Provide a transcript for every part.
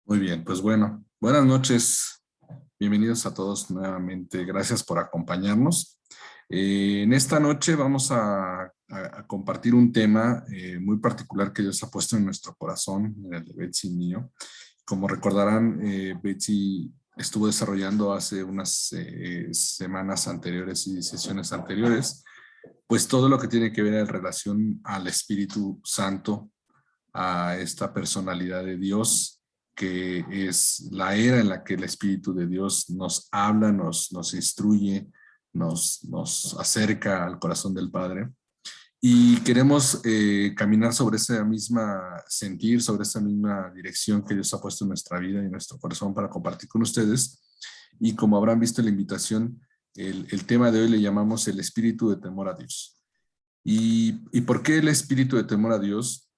Muy bien, pues bueno, buenas noches, bienvenidos a todos nuevamente, gracias por acompañarnos. En esta noche vamos a compartir un tema muy particular que Dios ha puesto en nuestro corazón, en el de Betsy y mío. Como recordarán, Betsy estuvo desarrollando hace unas semanas anteriores y sesiones anteriores, pues todo lo que tiene que ver en relación al Espíritu Santo, a esta personalidad de Dios, que es la era en la que el Espíritu de Dios nos habla, nos instruye, nos acerca al corazón del Padre. Y queremos caminar sobre esa misma sentir, sobre esa misma dirección que Dios ha puesto en nuestra vida y en nuestro corazón para compartir con ustedes. Y como habrán visto en la invitación, el tema de hoy le llamamos el espíritu de temor a Dios. ¿Y por qué el espíritu de temor a Dios?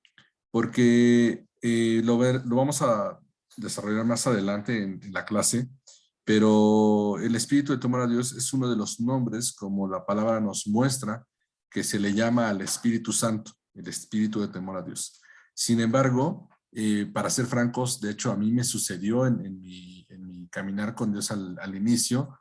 Porque lo vamos a desarrollar más adelante en la clase, pero el espíritu de temor a Dios es uno de los nombres, como la palabra nos muestra, que se le llama al Espíritu Santo, el espíritu de temor a Dios. Sin embargo, para ser francos, de hecho a mí me sucedió en mi caminar con Dios al inicio,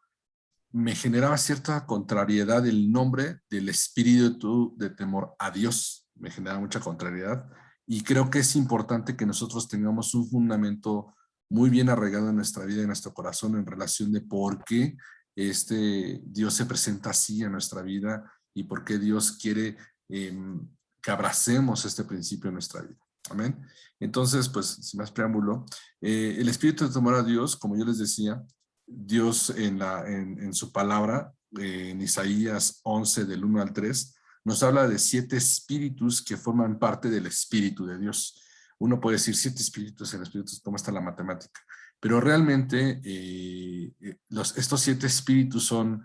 me generaba cierta contrariedad el nombre del espíritu de temor a Dios. Me generaba mucha contrariedad y creo que es importante que nosotros tengamos un fundamento muy bien arraigado en nuestra vida y en nuestro corazón en relación de por qué Dios se presenta así en nuestra vida y por qué Dios quiere que abracemos este principio en nuestra vida. Amén. Entonces, pues, sin más preámbulo, el espíritu de temor a Dios, como yo les decía, Dios en su palabra, en Isaías 11, del 1 al 3, nos habla de 7 espíritus que forman parte del espíritu de Dios. Uno puede decir 7 espíritus en espíritus, ¿cómo está la matemática? Pero realmente estos 7 espíritus son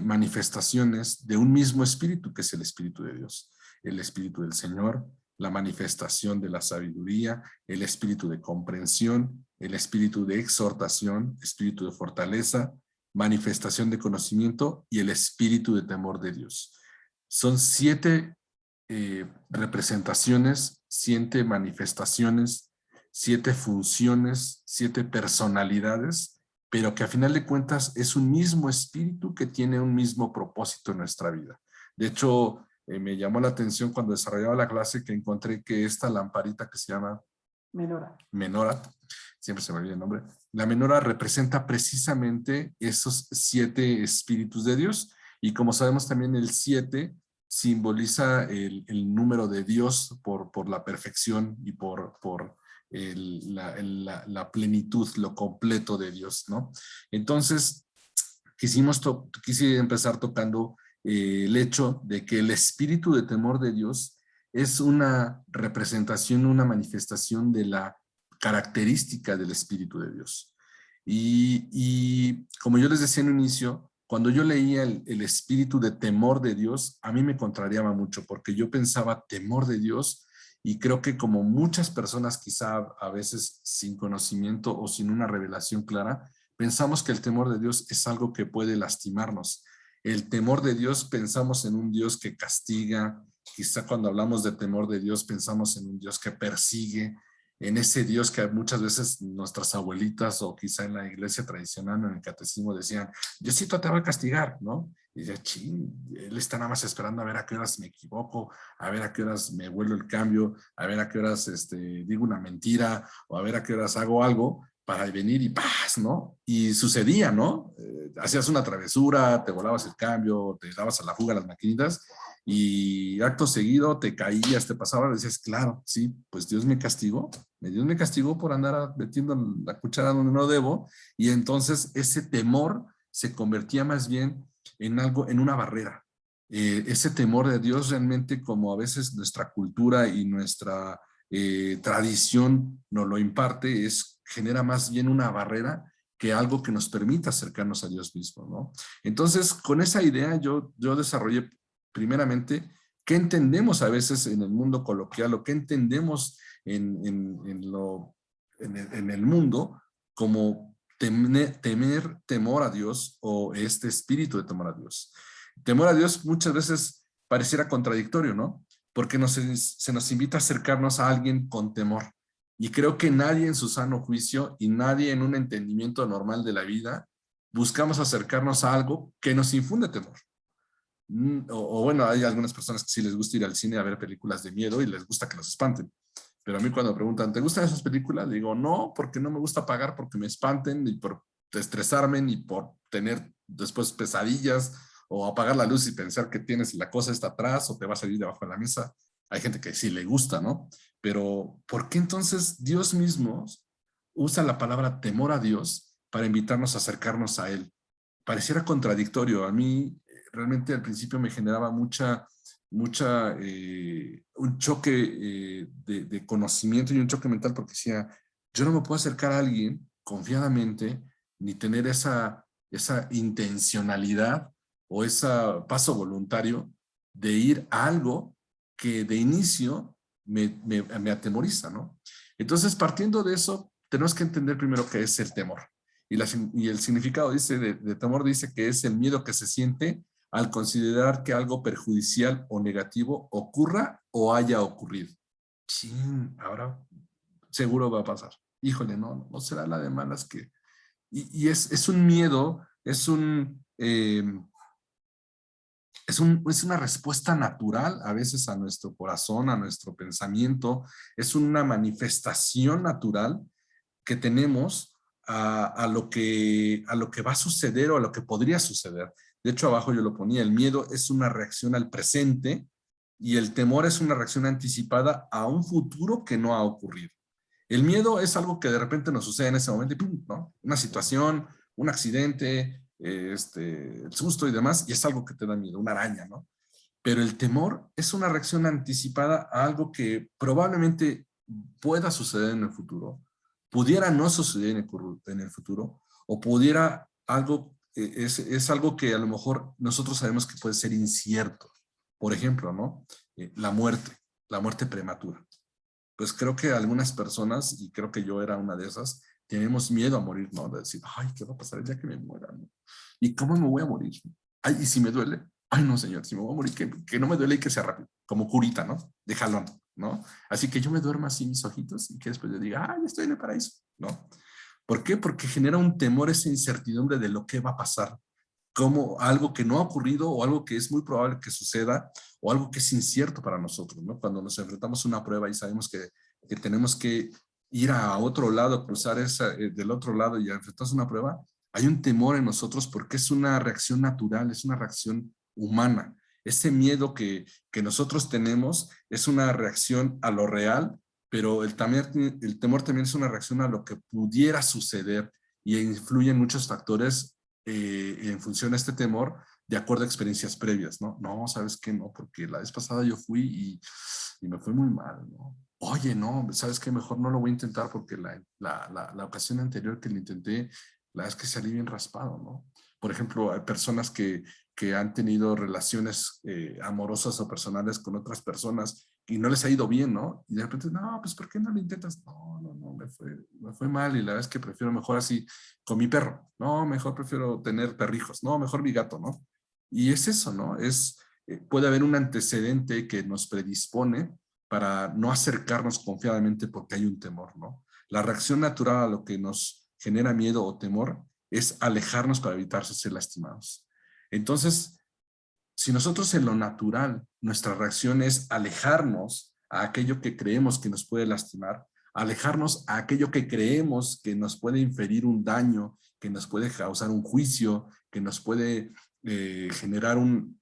manifestaciones de un mismo espíritu, que es el espíritu de Dios. El espíritu del Señor, la manifestación de la sabiduría, el espíritu de comprensión, el espíritu de exhortación, espíritu de fortaleza, manifestación de conocimiento y el espíritu de temor de Dios. Son 7 representaciones, 7 manifestaciones, 7 funciones, 7 personalidades, pero que a final de cuentas es un mismo espíritu que tiene un mismo propósito en nuestra vida. De hecho, me llamó la atención cuando desarrollaba la clase que encontré que esta lamparita que se llama Menora, siempre se me olvida el nombre, la menora representa precisamente esos 7 espíritus de Dios, y como sabemos también el 7 simboliza el número de Dios por la perfección y por la plenitud, lo completo de Dios, ¿no? Entonces, quise empezar tocando el hecho de que el espíritu de temor de Dios es una representación, una manifestación de la característica del espíritu de Dios. Y como yo les decía en un inicio, cuando yo leía el espíritu de temor de Dios, a mí me contrariaba mucho porque yo pensaba temor de Dios, y creo que como muchas personas quizá a veces sin conocimiento o sin una revelación clara, pensamos que el temor de Dios es algo que puede lastimarnos. El temor de Dios, pensamos en un Dios que castiga. Quizá cuando hablamos de temor de Dios pensamos en un Dios que persigue, en ese Dios que muchas veces nuestras abuelitas o quizá en la iglesia tradicional o en el catecismo decían, Diosito te va a castigar, ¿no? Y decía, ching, él está nada más esperando a ver a qué horas me equivoco, a ver a qué horas me vuelo el cambio, a ver a qué horas digo una mentira, o a ver a qué horas hago algo para venir y ¡paz!, ¿no? Y sucedía, ¿no? Hacías una travesura, te volabas el cambio, te dabas a la fuga a las maquinitas, y acto seguido te caías, te pasaba, decías, claro, sí, pues Dios me castigó por andar metiendo la cuchara donde no debo, y entonces ese temor se convertía más bien en algo, en una barrera. Ese temor de Dios realmente, como a veces nuestra cultura y nuestra tradición nos lo imparte, genera más bien una barrera que algo que nos permita acercarnos a Dios mismo, ¿no? Entonces, con esa idea yo desarrollé primeramente qué entendemos a veces en el mundo coloquial, o qué entendemos en el mundo como temor a Dios, o este espíritu de temor a Dios. Temor a Dios muchas veces pareciera contradictorio, ¿no? Porque se nos invita a acercarnos a alguien con temor. Y creo que nadie en su sano juicio y nadie en un entendimiento normal de la vida buscamos acercarnos a algo que nos infunde temor. O bueno, hay algunas personas que sí les gusta ir al cine a ver películas de miedo y les gusta que los espanten. Pero a mí cuando me preguntan, ¿te gustan esas películas? Le digo, no, porque no me gusta pagar porque me espanten y por estresarme y por tener después pesadillas o apagar la luz y pensar que tienes la cosa está atrás o te va a salir debajo de la mesa. Hay gente que sí le gusta, ¿no? Pero ¿por qué entonces Dios mismo usa la palabra temor a Dios para invitarnos a acercarnos a Él? Pareciera contradictorio. A mí realmente al principio me generaba un choque de conocimiento y un choque mental porque decía, yo no me puedo acercar a alguien confiadamente ni tener esa intencionalidad o ese paso voluntario de ir a algo que de inicio me atemoriza, ¿no? Entonces, partiendo de eso, tenemos que entender primero qué es el temor. Y el significado dice de temor dice que es el miedo que se siente al considerar que algo perjudicial o negativo ocurra o haya ocurrido. Sí, ahora seguro va a pasar. Híjole, no será la de malas que... Y es un miedo, es una respuesta natural a veces a nuestro corazón, a nuestro pensamiento, es una manifestación natural que tenemos a lo que va a suceder o a lo que podría suceder. De hecho, abajo yo lo ponía, el miedo es una reacción al presente y el temor es una reacción anticipada a un futuro que no ha ocurrido. El miedo es algo que de repente nos sucede en ese momento y ¡pum!, ¿no? Una situación, un accidente, el susto y demás, y es algo que te da miedo, una araña, ¿no? Pero el temor es una reacción anticipada a algo que probablemente pueda suceder en el futuro, pudiera no suceder en el futuro, o pudiera algo, es algo que a lo mejor nosotros sabemos que puede ser incierto. Por ejemplo, ¿no? La muerte prematura. Pues creo que algunas personas, y creo que yo era una de esas, tenemos miedo a morir, ¿no? De decir, ay, ¿qué va a pasar el día que me muera, ¿no? ¿Y cómo me voy a morir? Ay, ¿y si me duele? Ay, no, señor, si me voy a morir, que no me duele y que sea rápido, como curita, ¿no? De jalón, ¿no? Así que yo me duermo así mis ojitos y que después yo diga, ay, estoy en el paraíso, ¿no? ¿Por qué? Porque genera un temor, esa incertidumbre de lo que va a pasar, como algo que no ha ocurrido o algo que es muy probable que suceda o algo que es incierto para nosotros, ¿no? Cuando nos enfrentamos a una prueba y sabemos que tenemos que ir a otro lado, cruzar del otro lado y enfrentarnos a una prueba, hay un temor en nosotros porque es una reacción natural, es una reacción humana. Ese miedo que nosotros tenemos es una reacción a lo real, pero el temor también es una reacción a lo que pudiera suceder y influyen muchos factores en función de este temor de acuerdo a experiencias previas, ¿no? No, ¿sabes qué? No, porque la vez pasada yo fui y me fue muy mal, ¿no? Oye, no, ¿sabes qué? Mejor no lo voy a intentar porque la ocasión anterior que lo intenté, la vez que salí bien raspado, ¿no? Por ejemplo, hay personas que han tenido relaciones amorosas o personales con otras personas y no les ha ido bien, ¿no? Y de repente, no, pues ¿por qué no lo intentas? No, me fue mal y la verdad es que prefiero mejor así con mi perro. No, mejor prefiero tener perrijos. No, mejor mi gato, ¿no? Y es eso, ¿no? Puede haber un antecedente que nos predispone para no acercarnos confiadamente porque hay un temor, ¿no? La reacción natural a lo que nos genera miedo o temor es alejarnos para evitar ser lastimados. Entonces, si nosotros en lo natural, nuestra reacción es alejarnos a aquello que creemos que nos puede lastimar, alejarnos a aquello que creemos que nos puede inferir un daño, que nos puede causar un juicio, que nos puede generar un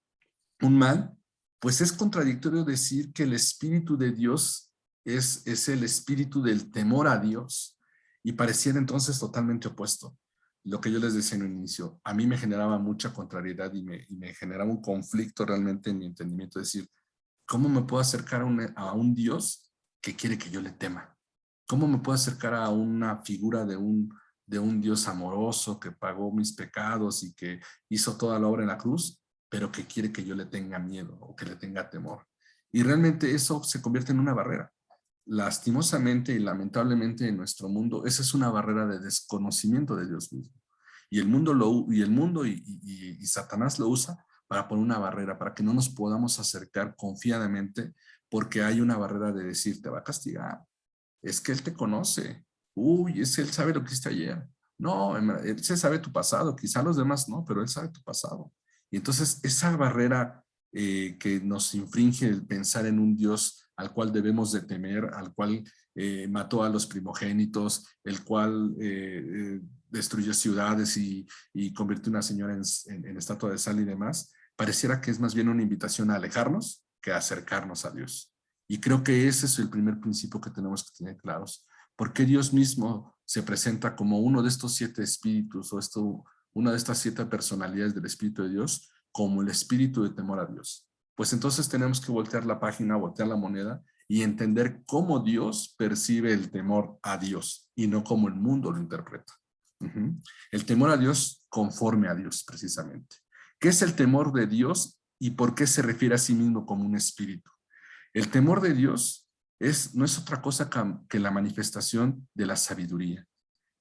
mal, pues es contradictorio decir que el Espíritu de Dios es el espíritu del temor a Dios y pareciera entonces totalmente opuesto. Lo que yo les decía en un inicio, a mí me generaba mucha contrariedad y me generaba un conflicto realmente en mi entendimiento, de decir, ¿cómo me puedo acercar a un Dios que quiere que yo le tema? ¿Cómo me puedo acercar a una figura de un Dios amoroso que pagó mis pecados y que hizo toda la obra en la cruz, pero que quiere que yo le tenga miedo o que le tenga temor? Y realmente eso se convierte en una barrera. Lastimosamente y lamentablemente en nuestro mundo, esa es una barrera de desconocimiento de Dios mismo. Y y Satanás lo usa para poner una barrera, para que no nos podamos acercar confiadamente, porque hay una barrera de decir, te va a castigar, es que Él te conoce. Uy, Él sabe lo que hiciste ayer. No, Él se sabe tu pasado, quizá los demás no, pero Él sabe tu pasado. Y entonces esa barrera que nos infringe el pensar en un Dios al cual debemos de temer, al cual mató a los primogénitos, el cual destruyó ciudades y convirtió a una señora en estatua de sal y demás, pareciera que es más bien una invitación a alejarnos que a acercarnos a Dios. Y creo que ese es el primer principio que tenemos que tener claros. ¿Por qué Dios mismo se presenta como uno de estos 7 espíritus o una de estas 7 personalidades del Espíritu de Dios como el espíritu de temor a Dios? Pues entonces tenemos que voltear la página, voltear la moneda y entender cómo Dios percibe el temor a Dios y no como el mundo lo interpreta. El temor a Dios conforme a Dios, precisamente. ¿Qué es el temor de Dios y por qué se refiere a sí mismo como un espíritu? El temor de Dios no es otra cosa que la manifestación de la sabiduría.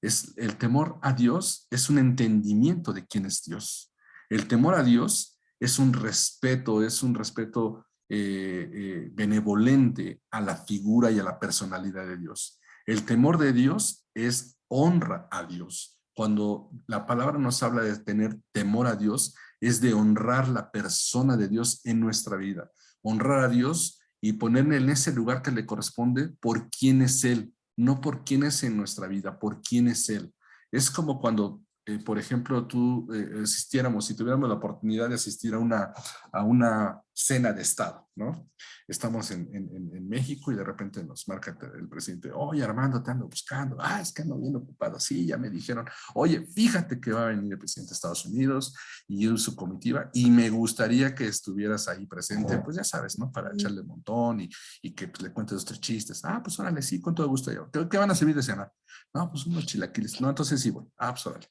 El temor a Dios es un entendimiento de quién es Dios. El temor a Dios es un respeto benevolente a la figura y a la personalidad de Dios. El temor de Dios es honra a Dios. Cuando la palabra nos habla de tener temor a Dios, es de honrar la persona de Dios en nuestra vida. Honrar a Dios y ponerle en ese lugar que le corresponde por quién es Él, no por quién es en nuestra vida, por quién es Él. Es como cuando, por ejemplo, tú asistiéramos, si tuviéramos la oportunidad de asistir a una cena de Estado, ¿no? Estamos en México y de repente nos marca el presidente, oye Armando, te ando buscando, es que ando bien ocupado, sí, ya me dijeron, oye, fíjate que va a venir el presidente de Estados Unidos y su comitiva y me gustaría que estuvieras ahí presente, pues ya sabes, ¿no? Para echarle un montón y que pues, le cuentes 2, 3 chistes. Pues órale, sí, con todo gusto yo. ¿Qué van a servir de cenar? No, pues unos chilaquiles. No, entonces sí, bueno. Pues órale.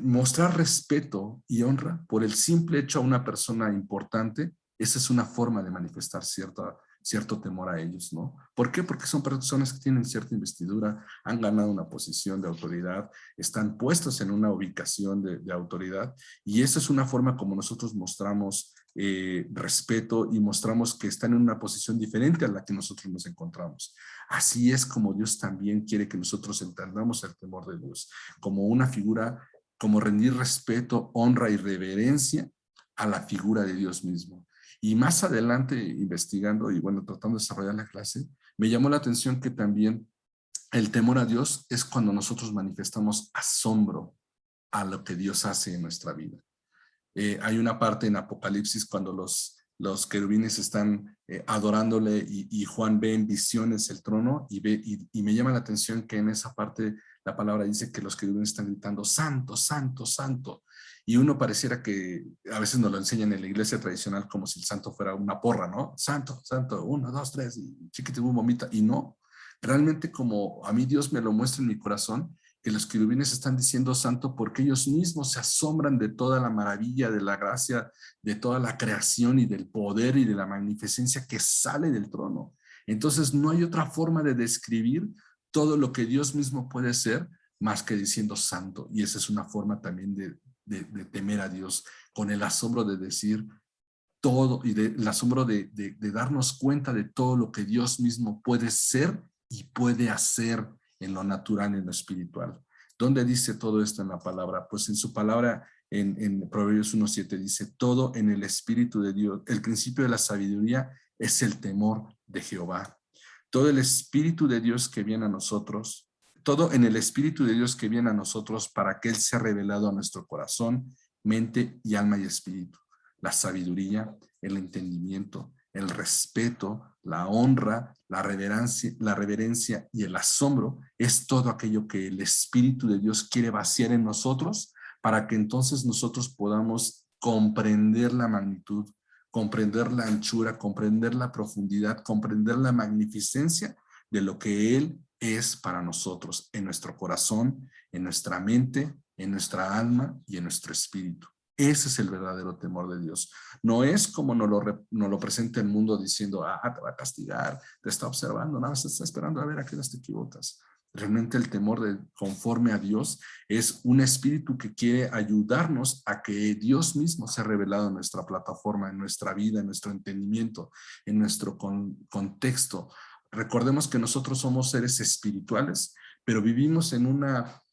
Mostrar respeto y honra por el simple hecho a una persona importante, esa es una forma de manifestar cierto temor a ellos, ¿no? ¿Por qué? Porque son personas que tienen cierta investidura, han ganado una posición de autoridad, están puestos en una ubicación de autoridad y esa es una forma como nosotros mostramos respeto y mostramos que están en una posición diferente a la que nosotros nos encontramos. Así es como Dios también quiere que nosotros entendamos el temor de Dios, como una figura, como rendir respeto, honra y reverencia a la figura de Dios mismo. Y más adelante, investigando y bueno, tratando de desarrollar la clase, me llamó la atención que también el temor a Dios es cuando nosotros manifestamos asombro a lo que Dios hace en nuestra vida. Hay una parte en Apocalipsis cuando los querubines están adorándole y Juan ve en visiones el trono y me llama la atención que en esa parte la palabra dice que los querubines están gritando santo, santo, santo. Y uno pareciera que a veces nos lo enseñan en la iglesia tradicional como si el santo fuera una porra, ¿no? Santo, santo, 1, 2, 3, y chiquitibum vomita. Y no, realmente como a mí Dios me lo muestra en mi corazón, que los querubines están diciendo santo porque ellos mismos se asombran de toda la maravilla, de la gracia, de toda la creación y del poder y de la magnificencia que sale del trono. Entonces no hay otra forma de describir todo lo que Dios mismo puede ser más que diciendo santo. Y esa es una forma también de temer a Dios, con el asombro de decir todo y el asombro de darnos cuenta de todo lo que Dios mismo puede ser y puede hacer en lo natural y en lo espiritual. ¿Dónde dice todo esto en la palabra? Pues en su palabra en Proverbios 1:7 dice, todo en el espíritu de Dios, el principio de la sabiduría es el temor de Jehová. Todo el espíritu de Dios que viene a nosotros, todo en el espíritu de Dios que viene a nosotros para que Él sea revelado a nuestro corazón, mente y alma y espíritu. La sabiduría, el entendimiento, el respeto, la honra, la reverencia y el asombro es todo aquello que el Espíritu de Dios quiere vaciar en nosotros para que entonces nosotros podamos comprender la magnitud, comprender la anchura, comprender la profundidad, comprender la magnificencia de lo que Él es para nosotros en nuestro corazón, en nuestra mente, en nuestra alma y en nuestro espíritu. Ese es el verdadero temor de Dios. No es como nos lo presenta el mundo diciendo, te va a castigar, te está observando, nada más está esperando a ver a qué horas te equivocas. Realmente el temor conforme a Dios es un espíritu que quiere ayudarnos a que Dios mismo sea revelado en nuestra plataforma, en nuestra vida, en nuestro entendimiento, en nuestro contexto, Recordemos que nosotros somos seres espirituales, pero vivimos en una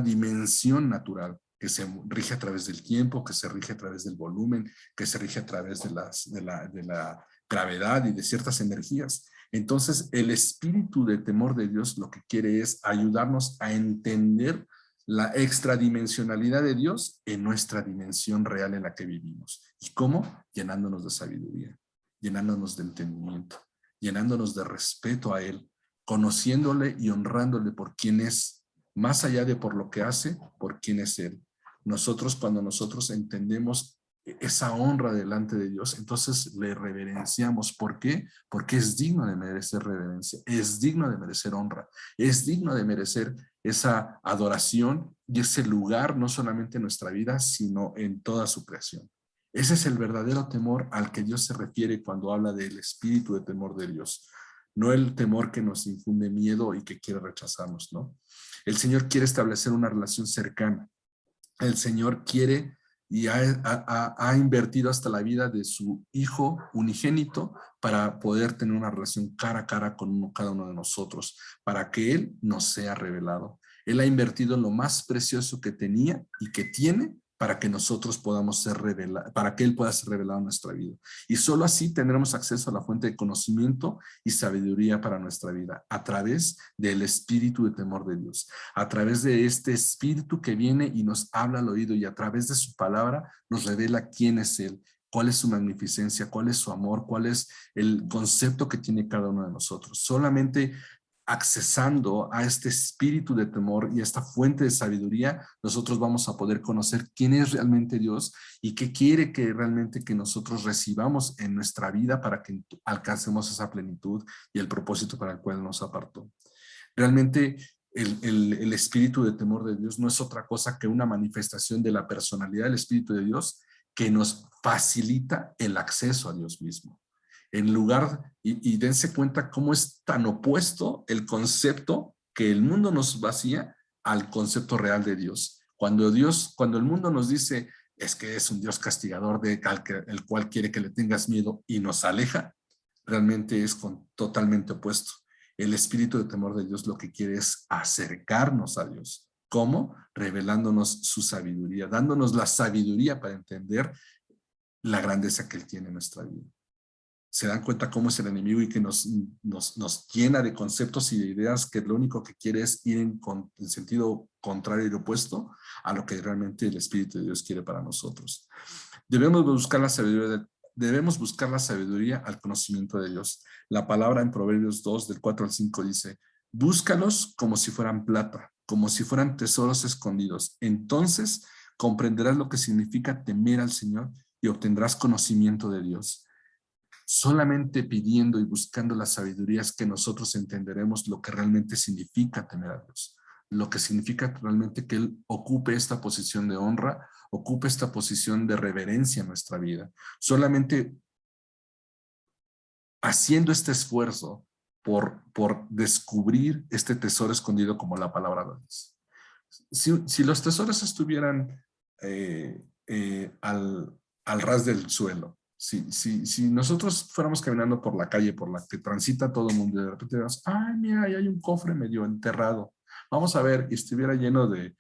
dimensión natural que se rige a través del tiempo, que se rige a través del volumen, que se rige a través de la gravedad y de ciertas energías. Entonces, el espíritu de temor de Dios lo que quiere es ayudarnos a entender la extradimensionalidad de Dios en nuestra dimensión real en la que vivimos. ¿Y cómo? Llenándonos de sabiduría, llenándonos de entendimiento, llenándonos de respeto a Él, conociéndole y honrándole por quién es, más allá de por lo que hace, por quién es Él. Cuando nosotros entendemos esa honra delante de Dios, entonces le reverenciamos. ¿Por qué? Porque es digno de merecer reverencia, es digno de merecer honra, es digno de merecer esa adoración y ese lugar, no solamente en nuestra vida, sino en toda su creación. Ese es el verdadero temor al que Dios se refiere cuando habla del espíritu de temor de Dios. No el temor que nos infunde miedo y que quiere rechazarnos, ¿no? El Señor quiere establecer una relación cercana. El Señor quiere y ha invertido hasta la vida de su Hijo unigénito para poder tener una relación cara a cara con cada uno de nosotros, para que Él nos sea revelado. Él ha invertido lo más precioso que tenía y que tiene para que nosotros podamos ser revelados, para que Él pueda ser revelado en nuestra vida. Y solo así tendremos acceso a la fuente de conocimiento y sabiduría para nuestra vida, a través del espíritu de temor de Dios, a través de este espíritu que viene y nos habla al oído y a través de su palabra nos revela quién es Él, cuál es su magnificencia, cuál es su amor, cuál es el concepto que tiene cada uno de nosotros. Solamente accesando a este espíritu de temor y a esta fuente de sabiduría, nosotros vamos a poder conocer quién es realmente Dios y qué quiere que realmente que nosotros recibamos en nuestra vida para que alcancemos esa plenitud y el propósito para el cual nos apartó. Realmente el espíritu de temor de Dios no es otra cosa que una manifestación de la personalidad del Espíritu de Dios que nos facilita el acceso a Dios mismo. En lugar, y dense cuenta cómo es tan opuesto el concepto que el mundo nos vacía al concepto real de Dios. Cuando el mundo nos dice es que es un Dios castigador el cual quiere que le tengas miedo y nos aleja, realmente es totalmente opuesto. El espíritu de temor de Dios lo que quiere es acercarnos a Dios. ¿Cómo? Revelándonos su sabiduría, dándonos la sabiduría para entender la grandeza que Él tiene en nuestra vida. Se dan cuenta cómo es el enemigo y que nos llena de conceptos y de ideas que lo único que quiere es ir en sentido contrario y opuesto a lo que realmente el Espíritu de Dios quiere para nosotros. Debemos buscar la sabiduría al conocimiento de Dios. La palabra en Proverbios 2, del 4 al 5 dice, búscalos como si fueran plata, como si fueran tesoros escondidos. Entonces comprenderás lo que significa temer al Señor y obtendrás conocimiento de Dios. Solamente pidiendo y buscando la sabiduría es que nosotros entenderemos lo que realmente significa temer a Dios, lo que significa realmente que Él ocupe esta posición de honra, ocupe esta posición de reverencia en nuestra vida. Solamente haciendo este esfuerzo por descubrir este tesoro escondido como la palabra de Dios. Si los tesoros estuvieran al ras del suelo, si nosotros fuéramos caminando por la calle por la que transita todo el mundo y de repente vemos, ay, mira, ahí hay un cofre medio enterrado, vamos a ver, y estuviera lleno de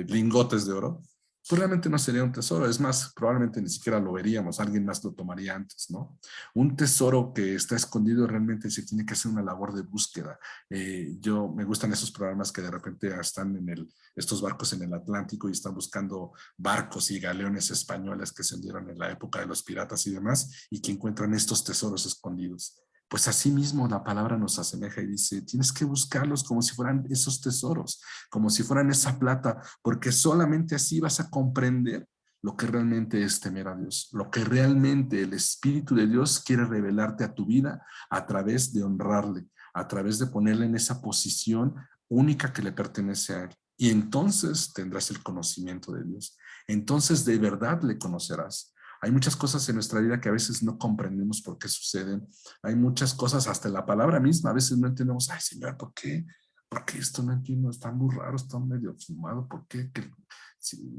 lingotes de oro, pues realmente no sería un tesoro. Es más, probablemente ni siquiera lo veríamos, alguien más lo tomaría antes, ¿no? Un tesoro que está escondido realmente se tiene que hacer una labor de búsqueda. Me gustan esos programas que de repente están estos barcos en el Atlántico y están buscando barcos y galeones españoles que se hundieron en la época de los piratas y demás, y que encuentran estos tesoros escondidos. Pues así mismo la palabra nos asemeja y dice, tienes que buscarlos como si fueran esos tesoros, como si fueran esa plata, porque solamente así vas a comprender lo que realmente es temer a Dios, lo que realmente el Espíritu de Dios quiere revelarte a tu vida a través de honrarle, a través de ponerle en esa posición única que le pertenece a Él. Y entonces tendrás el conocimiento de Dios. Entonces de verdad le conocerás. Hay muchas cosas en nuestra vida que a veces no comprendemos por qué suceden. Hay muchas cosas, hasta la palabra misma, a veces no entendemos, ay Señor, ¿por qué? ¿por qué esto no entiendo? Está muy raro, está medio fumado, ¿por qué?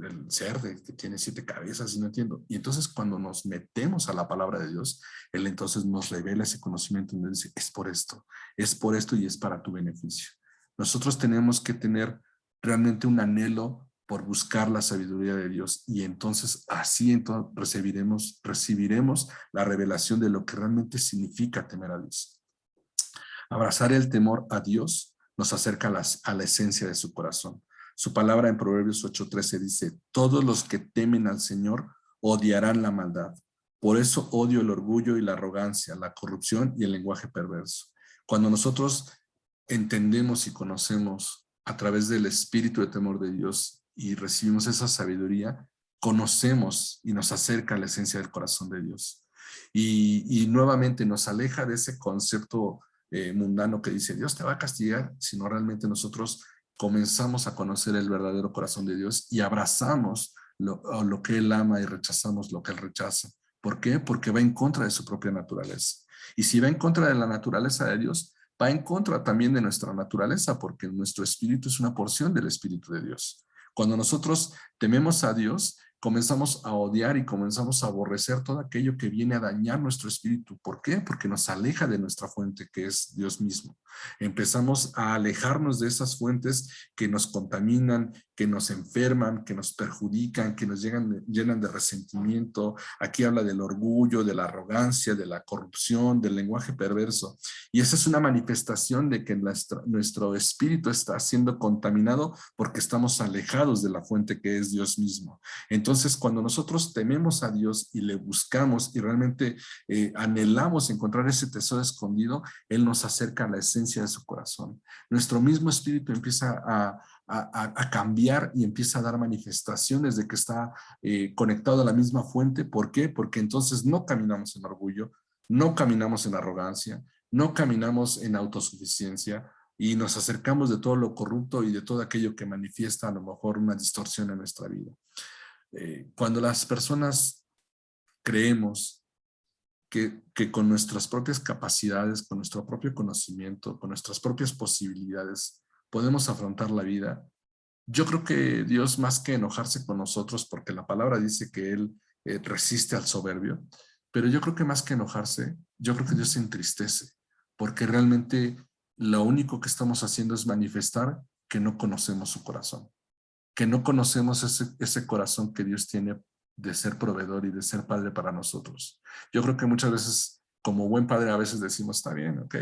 El cerdo que tiene 7 cabezas y no entiendo. Y entonces cuando nos metemos a la palabra de Dios, Él entonces nos revela ese conocimiento y nos dice, es por esto y es para tu beneficio. Nosotros tenemos que tener realmente un anhelo por buscar la sabiduría de Dios y entonces así entonces recibiremos la revelación de lo que realmente significa temer a Dios. Abrazar el temor a Dios nos acerca a la esencia de su corazón. Su palabra en Proverbios 8:13 dice, todos los que temen al Señor odiarán la maldad. Por eso odio el orgullo y la arrogancia, la corrupción y el lenguaje perverso. Cuando nosotros entendemos y conocemos a través del espíritu de temor de Dios y recibimos esa sabiduría, conocemos y nos acerca a la esencia del corazón de Dios. Y nuevamente nos aleja de ese concepto mundano que dice Dios te va a castigar, sino realmente nosotros comenzamos a conocer el verdadero corazón de Dios y abrazamos lo que Él ama y rechazamos lo que Él rechaza. ¿Por qué? Porque va en contra de su propia naturaleza. Y si va en contra de la naturaleza de Dios, va en contra también de nuestra naturaleza, porque nuestro espíritu es una porción del espíritu de Dios. Cuando nosotros tememos a Dios, comenzamos a odiar y comenzamos a aborrecer todo aquello que viene a dañar nuestro espíritu. ¿Por qué? Porque nos aleja de nuestra fuente, que es Dios mismo. Empezamos a alejarnos de esas fuentes que nos contaminan, que nos enferman, que nos perjudican, que nos llenan de resentimiento. Aquí habla del orgullo, de la arrogancia, de la corrupción, del lenguaje perverso. Y esa es una manifestación de que nuestro espíritu está siendo contaminado porque estamos alejados de la fuente que es Dios mismo. Entonces, cuando nosotros tememos a Dios y le buscamos y realmente anhelamos encontrar ese tesoro escondido, Él nos acerca a la esencia de su corazón. Nuestro mismo espíritu empieza a cambiar y empieza a dar manifestaciones de que está conectado a la misma fuente. ¿Por qué? Porque entonces no caminamos en orgullo, no caminamos en arrogancia, no caminamos en autosuficiencia y nos acercamos de todo lo corrupto y de todo aquello que manifiesta a lo mejor una distorsión en nuestra vida. Cuando las personas creemos que con nuestras propias capacidades, con nuestro propio conocimiento, con nuestras propias posibilidades, podemos afrontar la vida, yo creo que Dios, más que enojarse con nosotros, porque la palabra dice que Él resiste al soberbio, pero yo creo que más que enojarse, yo creo que Dios se entristece, porque realmente lo único que estamos haciendo es manifestar que no conocemos su corazón, que no conocemos ese corazón que Dios tiene de ser proveedor y de ser padre para nosotros. Yo creo que muchas veces, como buen padre, a veces decimos, está bien, ok,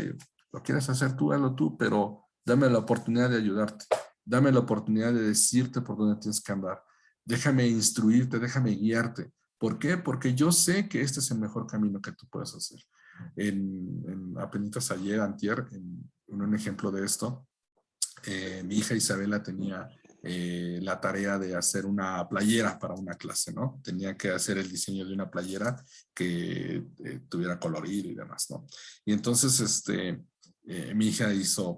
lo quieres hacer tú, hazlo tú, pero dame la oportunidad de ayudarte. Dame la oportunidad de decirte por dónde tienes que andar. Déjame instruirte, déjame guiarte. ¿Por qué? Porque yo sé que este es el mejor camino que tú puedes hacer. Apenas ayer, antier, en un ejemplo de esto, mi hija Isabela tenía la tarea de hacer una playera para una clase, ¿no? Tenía que hacer el diseño de una playera que tuviera colorido y demás, ¿no? Y entonces, mi hija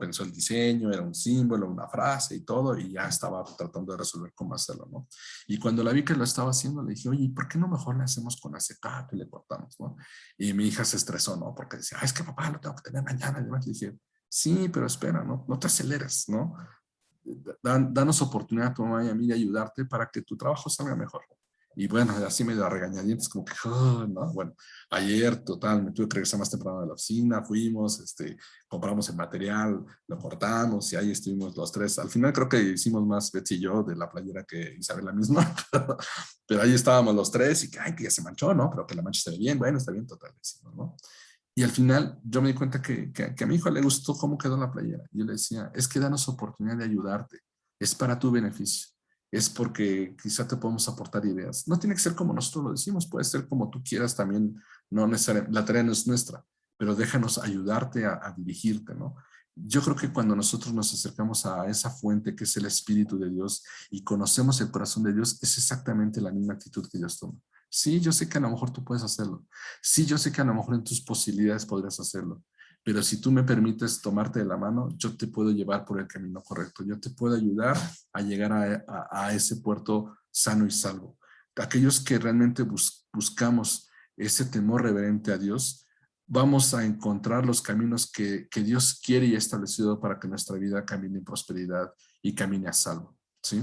pensó el diseño, era un símbolo, una frase y todo, y ya estaba tratando de resolver cómo hacerlo, ¿no? Y cuando la vi que lo estaba haciendo, le dije, oye, ¿por qué no mejor le hacemos con acetato y le cortamos, ¿no? Y mi hija se estresó, ¿no? Porque decía, es que papá lo tengo que tener mañana. Y demás le dije, sí, pero espera, no te aceleres, ¿no? Danos oportunidad a tu mamá y a mí de ayudarte para que tu trabajo salga mejor. Y bueno, así medio a regañadientes, como que, oh, no, bueno, ayer total, me tuve que regresar más temprano de la oficina, fuimos, compramos el material, lo cortamos y ahí estuvimos los tres. Al final creo que hicimos más Betsy y yo de la playera que Isabela misma, pero ahí estábamos los tres y que, ay, que ya se manchó, ¿no? Pero que la mancha se ve bien, bueno, está bien, total, decimos, ¿no? Y al final yo me di cuenta que a mi hijo le gustó cómo quedó la playera. Y yo le decía, es que danos oportunidad de ayudarte. Es para tu beneficio. Es porque quizá te podemos aportar ideas. No tiene que ser como nosotros lo decimos, puede ser como tú quieras también. No necesariamente, la tarea no es nuestra, pero déjanos ayudarte a dirigirte, ¿no? Yo creo que cuando nosotros nos acercamos a esa fuente que es el Espíritu de Dios y conocemos el corazón de Dios, es exactamente la misma actitud que Dios toma. Sí, yo sé que a lo mejor tú puedes hacerlo. Sí, yo sé que a lo mejor en tus posibilidades podrías hacerlo, pero si tú me permites tomarte de la mano, yo te puedo llevar por el camino correcto. Yo te puedo ayudar a llegar a ese puerto sano y salvo. Aquellos que realmente buscamos ese temor reverente a Dios, vamos a encontrar los caminos que Dios quiere y ha establecido para que nuestra vida camine en prosperidad y camine a salvo, ¿sí?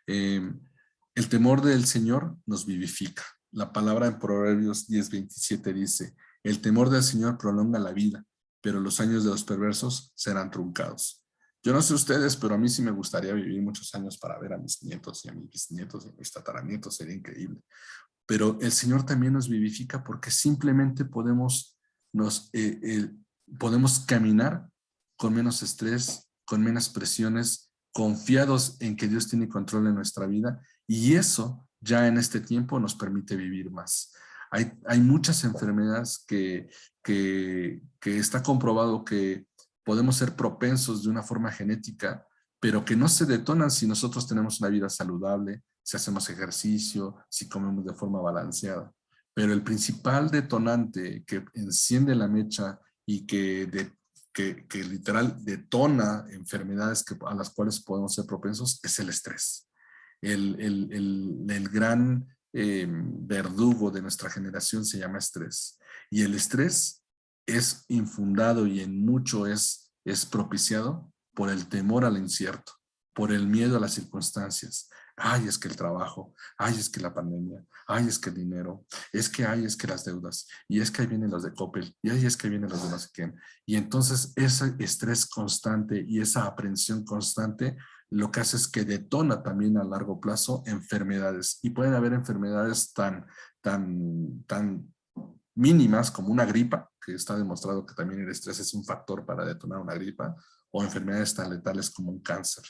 El temor del Señor nos vivifica. La palabra en Proverbios 10:27 dice, el temor del Señor prolonga la vida, pero los años de los perversos serán truncados. Yo no sé ustedes, pero a mí sí me gustaría vivir muchos años para ver a mis nietos y a mis bisnietos y a mis tataranietos, sería increíble. Pero el Señor también nos vivifica porque simplemente podemos caminar con menos estrés, con menos presiones, confiados en que Dios tiene control de nuestra vida, y eso ya en este tiempo nos permite vivir más. Hay muchas enfermedades que está comprobado que podemos ser propensos de una forma genética, pero que no se detonan si nosotros tenemos una vida saludable, si hacemos ejercicio, si comemos de forma balanceada. Pero el principal detonante que enciende la mecha y que literal detona enfermedades a las cuales podemos ser propensos es el estrés. El gran verdugo de nuestra generación se llama estrés. Y el estrés es infundado y en mucho es propiciado por el temor al incierto, por el miedo a las circunstancias. Ay, es que el trabajo, ay, es que la pandemia, ay, es que el dinero, es que las deudas, y es que ahí vienen los de Coppel, y ay, es que vienen los de no sé quién. Y entonces ese estrés constante y esa aprensión constante lo que hace es que detona también a largo plazo enfermedades. Y pueden haber enfermedades tan mínimas como una gripa, que está demostrado que también el estrés es un factor para detonar una gripa, o enfermedades tan letales como un cáncer,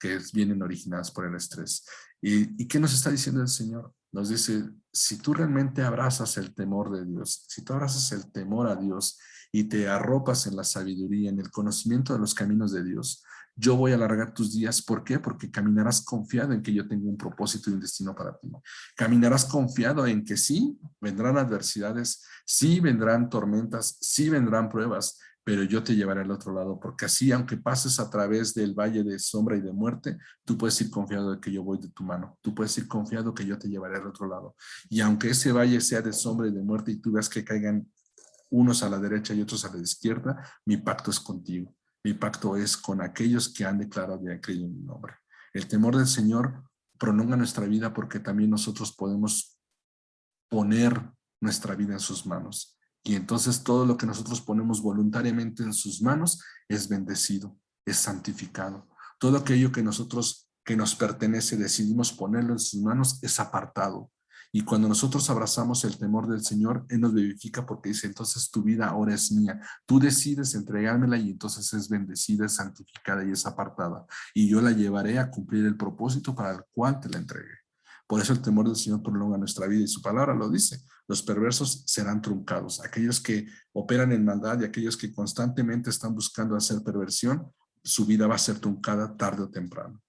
que vienen originadas por el estrés. ¿Y qué nos está diciendo el Señor? Nos dice, si tú realmente abrazas el temor de Dios, si tú abrazas el temor a Dios y te arropas en la sabiduría, en el conocimiento de los caminos de Dios, yo voy a alargar tus días. ¿Por qué? Porque caminarás confiado en que yo tengo un propósito y un destino para ti. Caminarás confiado en que sí, vendrán adversidades, sí vendrán tormentas, sí vendrán pruebas, pero yo te llevaré al otro lado, porque así, aunque pases a través del valle de sombra y de muerte, tú puedes ir confiado de que yo voy de tu mano, tú puedes ir confiado que yo te llevaré al otro lado. Y aunque ese valle sea de sombra y de muerte y tú veas que caigan unos a la derecha y otros a la izquierda, mi pacto es contigo. Mi pacto es con aquellos que han declarado y han creído en mi nombre. El temor del Señor prolonga nuestra vida porque también nosotros podemos poner nuestra vida en sus manos. Y entonces todo lo que nosotros ponemos voluntariamente en sus manos es bendecido, es santificado. Todo aquello que nos pertenece, decidimos ponerlo en sus manos, es apartado. Y cuando nosotros abrazamos el temor del Señor, Él nos vivifica porque dice, entonces tu vida ahora es mía. Tú decides entregármela y entonces es bendecida, es santificada y es apartada. Y yo la llevaré a cumplir el propósito para el cual te la entregué. Por eso el temor del Señor prolonga nuestra vida y su palabra lo dice. Los perversos serán truncados. Aquellos que operan en maldad y aquellos que constantemente están buscando hacer perversión, su vida va a ser truncada tarde o temprano.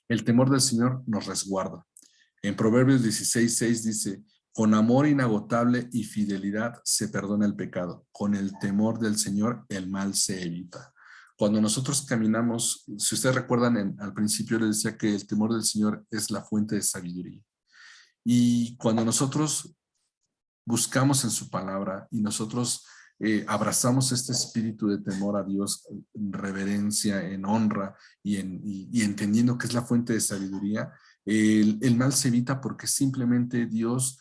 El temor del Señor nos resguarda. En Proverbios 16:6 dice, con amor inagotable y fidelidad se perdona el pecado. Con el temor del Señor el mal se evita. Cuando nosotros caminamos, si ustedes recuerdan, al principio les decía que el temor del Señor es la fuente de sabiduría. Y cuando nosotros buscamos en su palabra y nosotros abrazamos este espíritu de temor a Dios en reverencia, en honra y entendiendo que es la fuente de sabiduría, el mal se evita porque simplemente Dios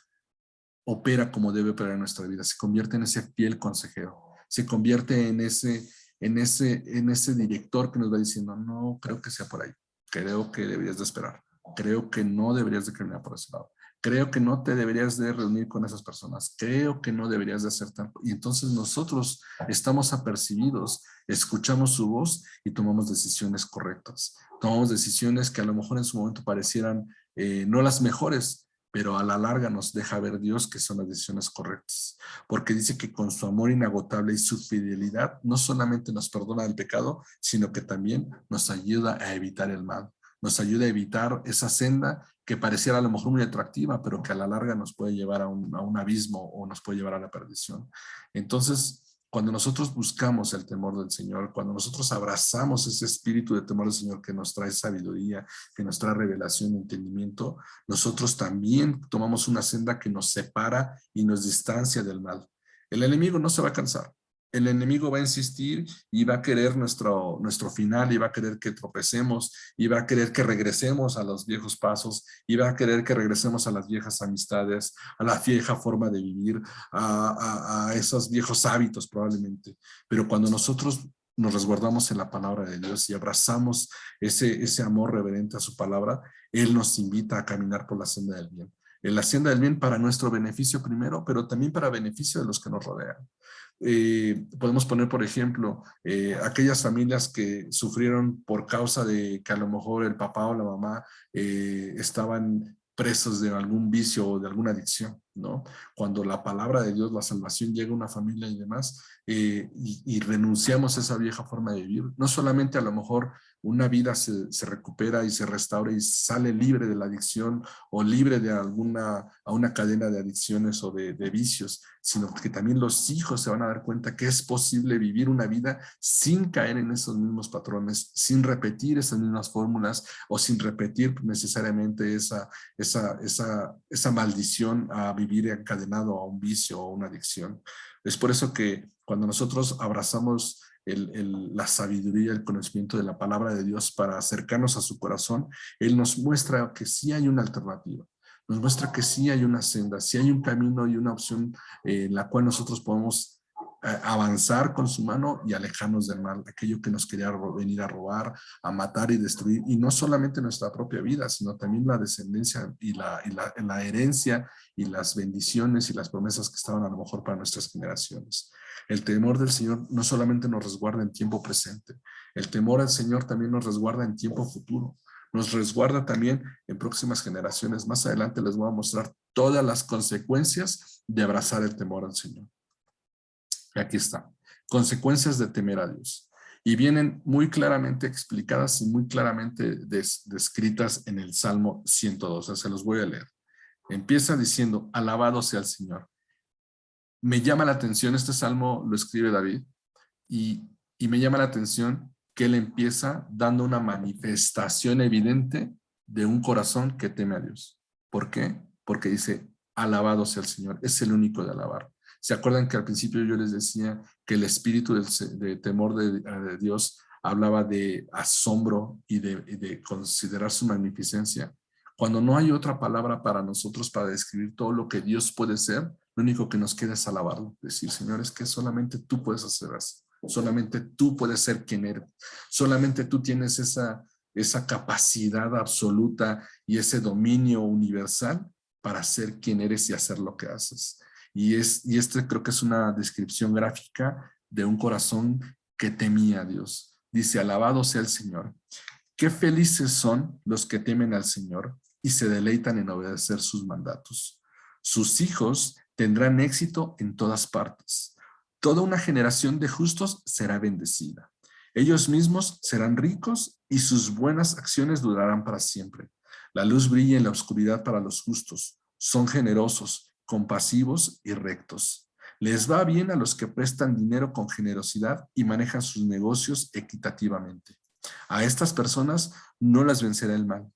opera como debe operar en nuestra vida, se convierte en ese fiel consejero, se convierte en ese director que nos va diciendo, no creo que sea por ahí, creo que deberías de esperar, creo que no deberías de caminar por ese lado, creo que no te deberías de reunir con esas personas, creo que no deberías de hacer tanto. Y entonces nosotros estamos apercibidos, escuchamos su voz y tomamos decisiones correctas, tomamos decisiones que a lo mejor en su momento parecieran no las mejores, pero a la larga nos deja ver Dios que son las decisiones correctas, porque dice que con su amor inagotable y su fidelidad no solamente nos perdona el pecado, sino que también nos ayuda a evitar el mal, nos ayuda a evitar esa senda que pareciera a lo mejor muy atractiva, pero que a la larga nos puede llevar a un abismo o nos puede llevar a la perdición. Entonces, Cuando nosotros buscamos el temor del Señor, cuando nosotros abrazamos ese espíritu de temor del Señor que nos trae sabiduría, que nos trae revelación, entendimiento, nosotros también tomamos una senda que nos separa y nos distancia del mal. El enemigo no se va a cansar. El enemigo va a insistir y va a querer nuestro final, y va a querer que tropecemos, y va a querer que regresemos a los viejos pasos, y va a querer que regresemos a las viejas amistades, a la vieja forma de vivir, a esos viejos hábitos probablemente. Pero cuando nosotros nos resguardamos en la palabra de Dios y abrazamos ese amor reverente a su palabra, Él nos invita a caminar por la senda del bien. En la senda del bien para nuestro beneficio primero, pero también para beneficio de los que nos rodean. Podemos poner, por ejemplo, aquellas familias que sufrieron por causa de que a lo mejor el papá o la mamá estaban presos de algún vicio o de alguna adicción, ¿no? Cuando la palabra de Dios, la salvación llega a una familia y demás, y renunciamos a esa vieja forma de vivir, no solamente a lo mejor una vida se recupera y se restaura y sale libre de la adicción o libre de a una cadena de adicciones o de vicios, sino que también los hijos se van a dar cuenta que es posible vivir una vida sin caer en esos mismos patrones, sin repetir esas mismas fórmulas o sin repetir necesariamente esa maldición a vivir encadenado a un vicio o una adicción. Es por eso que cuando nosotros abrazamos la sabiduría, el conocimiento de la palabra de Dios para acercarnos a su corazón, Él nos muestra que sí hay una alternativa, nos muestra que sí hay una senda, sí hay un camino y una opción en la cual nosotros podemos avanzar con su mano y alejarnos del mal, aquello que nos quería venir a robar, a matar y destruir, y no solamente nuestra propia vida, sino también la descendencia y la herencia y las bendiciones y las promesas que estaban a lo mejor para nuestras generaciones. El temor del Señor no solamente nos resguarda en tiempo presente, el temor al Señor también nos resguarda en tiempo futuro, nos resguarda también en próximas generaciones. Más adelante les voy a mostrar todas las consecuencias de abrazar el temor al Señor. Aquí está. Consecuencias de temer a Dios. Y vienen muy claramente explicadas y muy claramente descritas en el Salmo 112. Se los voy a leer. Empieza diciendo, alabado sea el Señor. Me llama la atención, este salmo lo escribe David, y me llama la atención que él empieza dando una manifestación evidente de un corazón que teme a Dios. ¿Por qué? Porque dice, alabado sea el Señor, es el único de alabar. ¿Se acuerdan que al principio yo les decía que el espíritu de temor de Dios hablaba de asombro y de considerar su magnificencia? Cuando no hay otra palabra para nosotros para describir todo lo que Dios puede ser, lo único que nos queda es alabarlo. Decir, Señor, es que solamente tú puedes hacer eso. Solamente tú puedes ser quien eres. Solamente tú tienes esa capacidad absoluta y ese dominio universal para ser quien eres y hacer lo que haces. Y este creo que es una descripción gráfica de un corazón que temía a Dios. Dice, alabado sea el Señor. Qué felices son los que temen al Señor y se deleitan en obedecer sus mandatos. Sus hijos tendrán éxito en todas partes. Toda una generación de justos será bendecida. Ellos mismos serán ricos y sus buenas acciones durarán para siempre. La luz brilla en la oscuridad para los justos. Son generosos, compasivos y rectos. Les va bien a los que prestan dinero con generosidad y manejan sus negocios equitativamente. A estas personas no las vencerá el mal.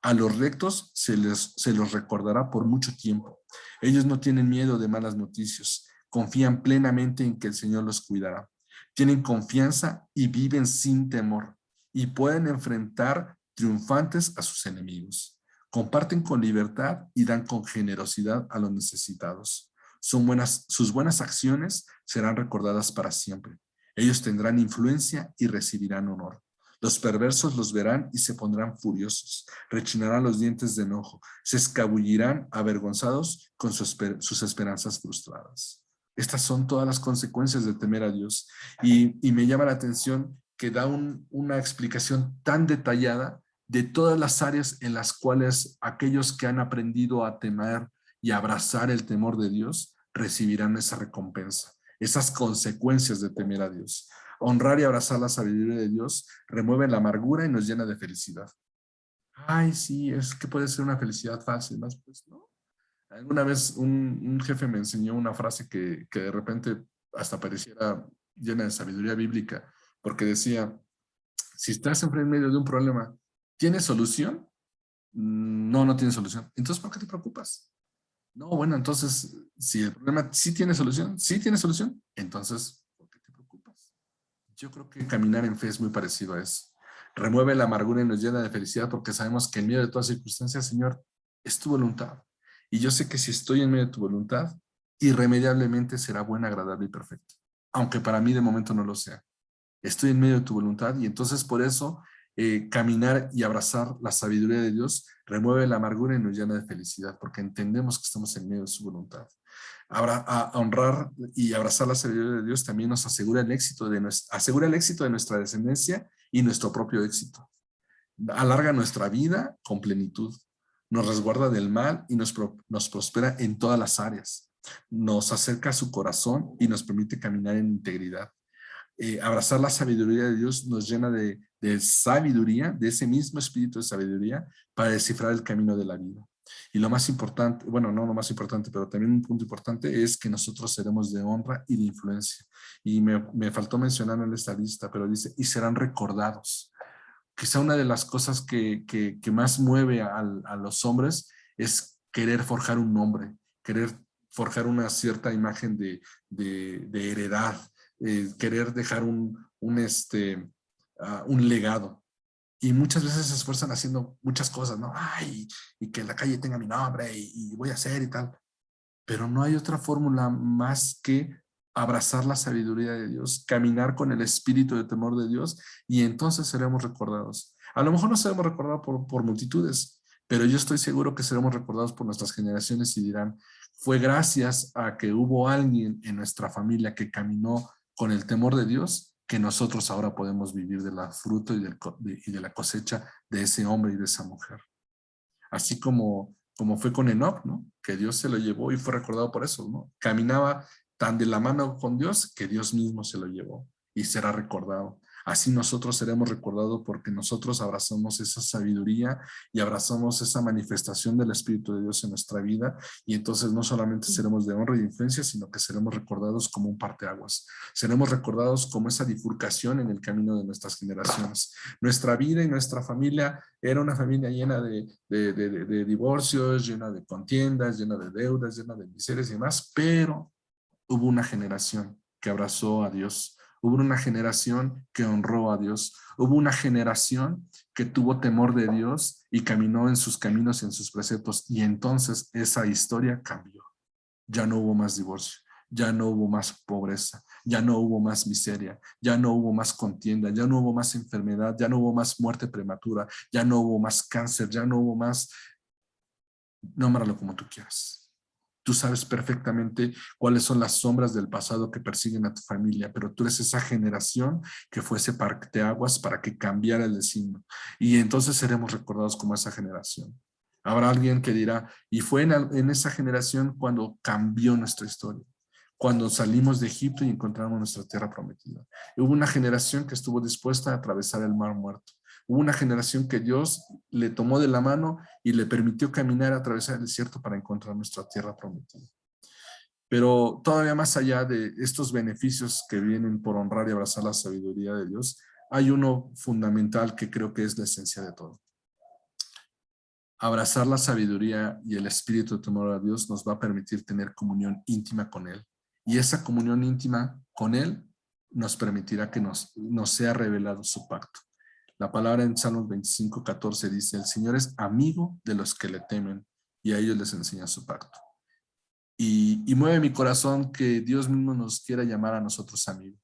A los rectos se los recordará por mucho tiempo. Ellos no tienen miedo de malas noticias. Confían plenamente en que el Señor los cuidará. Tienen confianza y viven sin temor. Y pueden enfrentar triunfantes a sus enemigos. Comparten con libertad y dan con generosidad a los necesitados. Sus buenas acciones serán recordadas para siempre. Ellos tendrán influencia y recibirán honor. Los perversos los verán y se pondrán furiosos, rechinarán los dientes de enojo, se escabullirán avergonzados con sus esperanzas frustradas. Estas son todas las consecuencias de temer a Dios. Y me llama la atención que da una explicación tan detallada de todas las áreas en las cuales aquellos que han aprendido a temer y abrazar el temor de Dios recibirán esa recompensa, esas consecuencias de temer a Dios. Honrar y abrazar la sabiduría de Dios remueve la amargura y nos llena de felicidad. Ay, sí, es que puede ser una felicidad fácil, más pues no. Alguna vez un jefe me enseñó una frase que de repente hasta pareciera llena de sabiduría bíblica, porque decía, si estás en medio de un problema, ¿tienes solución? No, no tiene solución. Entonces, ¿por qué te preocupas? No, bueno, entonces, si el problema sí tiene solución, entonces, ¿por qué te preocupas? Yo creo que caminar en fe es muy parecido a eso. Remueve la amargura y nos llena de felicidad porque sabemos que en medio de todas circunstancias, Señor, es tu voluntad. Y yo sé que si estoy en medio de tu voluntad, irremediablemente será buena, agradable y perfecta. Aunque para mí de momento no lo sea. Estoy en medio de tu voluntad y entonces por eso caminar y abrazar la sabiduría de Dios remueve la amargura y nos llena de felicidad porque entendemos que estamos en medio de su voluntad. Ahora, a honrar y abrazar la sabiduría de Dios también nos asegura asegura el éxito de nuestra descendencia y nuestro propio éxito. Alarga nuestra vida con plenitud, nos resguarda del mal y nos prospera en todas las áreas. Nos acerca a su corazón y nos permite caminar en integridad. Abrazar la sabiduría de Dios nos llena de sabiduría, de ese mismo espíritu de sabiduría para descifrar el camino de la vida. Y lo más importante, bueno, no lo más importante, pero también un punto importante es que nosotros seremos de honra y de influencia. Y me faltó mencionar en esta lista, pero dice, y serán recordados. Quizá una de las cosas que más mueve a los hombres es querer forjar un nombre, querer forjar una cierta imagen de heredad, querer dejar un legado. Y muchas veces se esfuerzan haciendo muchas cosas, ¿no? Ay, y que la calle tenga mi nombre y voy a hacer y tal. Pero no hay otra fórmula más que abrazar la sabiduría de Dios, caminar con el espíritu de temor de Dios y entonces seremos recordados. A lo mejor no seremos recordados por multitudes, pero yo estoy seguro que seremos recordados por nuestras generaciones y dirán, fue gracias a que hubo alguien en nuestra familia que caminó con el temor de Dios que nosotros ahora podemos vivir de la fruta y de la cosecha de ese hombre y de esa mujer. Así como fue con Enoch, ¿no? Que Dios se lo llevó y fue recordado por eso, ¿no? Caminaba tan de la mano con Dios que Dios mismo se lo llevó y será recordado. Así nosotros seremos recordados porque nosotros abrazamos esa sabiduría y abrazamos esa manifestación del Espíritu de Dios en nuestra vida y entonces no solamente seremos de honra y de influencia, sino que seremos recordados como un parteaguas. Seremos recordados como esa bifurcación en el camino de nuestras generaciones. Nuestra vida y nuestra familia era una familia llena de divorcios, llena de contiendas, llena de deudas, llena de miserias y demás, pero hubo una generación que abrazó a Dios, hubo una generación que honró a Dios, hubo una generación que tuvo temor de Dios y caminó en sus caminos y en sus preceptos, y entonces esa historia cambió. Ya no hubo más divorcio, ya no hubo más pobreza, ya no hubo más miseria, ya no hubo más contienda, ya no hubo más enfermedad, ya no hubo más muerte prematura, ya no hubo más cáncer, ya no hubo más, nómbralo como tú quieras. Tú sabes perfectamente cuáles son las sombras del pasado que persiguen a tu familia, pero tú eres esa generación que fue ese parteaguas para que cambiara el destino. Y entonces seremos recordados como esa generación. Habrá alguien que dirá, y fue en esa generación cuando cambió nuestra historia, cuando salimos de Egipto y encontramos nuestra tierra prometida. Hubo una generación que estuvo dispuesta a atravesar el mar muerto. Hubo una generación que Dios le tomó de la mano y le permitió caminar a atravesar el desierto para encontrar nuestra tierra prometida. Pero todavía más allá de estos beneficios que vienen por honrar y abrazar la sabiduría de Dios, hay uno fundamental que creo que es la esencia de todo. Abrazar la sabiduría y el espíritu de temor a Dios nos va a permitir tener comunión íntima con Él. Y esa comunión íntima con Él nos permitirá que nos sea revelado su pacto. La palabra en Salmos 25:14 dice, el Señor es amigo de los que le temen y a ellos les enseña su pacto. Y mueve mi corazón que Dios mismo nos quiera llamar a nosotros amigos,